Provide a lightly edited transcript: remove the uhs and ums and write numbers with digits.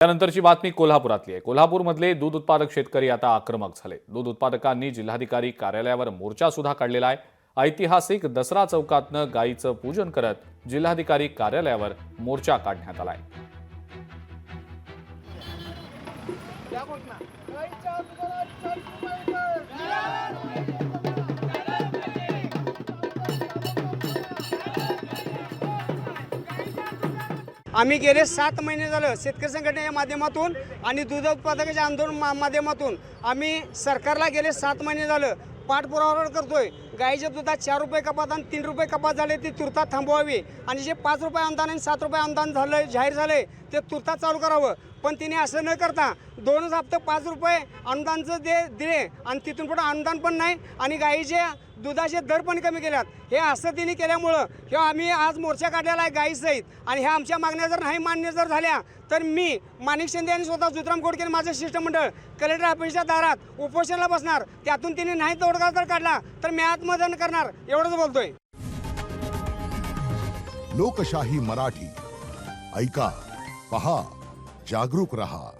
त्यानंतरची बातमी कोल्हापुरातली आहे। कोल्हापूरमधले दूध उत्पादक शेतकरी आता आक्रमक झाले। दूध उत्पादकांनी जिल्हाधिकारी कार्यालयावर मोर्चा सुद्धा काढलेला आहे। ऐतिहासिक दसरा चौकातनं गायीचं पूजन करत जिल्हाधिकारी कार्यालयावर मोर्चा काढण्यात आलाय। आम्ही गेले 7 महिने झालं शेतकरी संघटनेच्या माध्यमातून आणि दूध उत्पादकाच्या आंदोलन माध्यमातून आम्ही सरकारला गेले 7 महिने झालं पाठपुरावा करतोय। गाईच्या दुधात 4 रुपये कपात आणि 3 रुपये कपात झाले ती तुर्तात थांबवावी आणि जे 5 रुपये अनुदान आणि 7 रुपये अनुदान झालं जाहीर झाले ते तुर्तात चालू करावं। पण तिने असं न करता 2 हप्ते 5 रुपये अनुदानचं दिले आणि तिथून पुढे अनुदान पण नाही आणि गाईचे दुधाचे दर पण कमी केल्यात। हे असं तिने केल्यामुळं किंवा आम्ही आज मोर्चा काढलेला आहे गाईसहित आणि ह्या आमच्या मागण्या जर नाही मान्य जर झाल्या तर मी माणिक शिंदे आणि स्वतः जुतराम खोडके माझं शिष्टमंडळ कलेक्टर ऑफिसच्या दारात उपोषणाला बसणार। त्यातून तिने नाही तोडगा जर काढला तर मी आत्मदहन करणार एवढंच बोलतोय। लोकशाही मराठी ऐका, पहा, जागरूक रहा।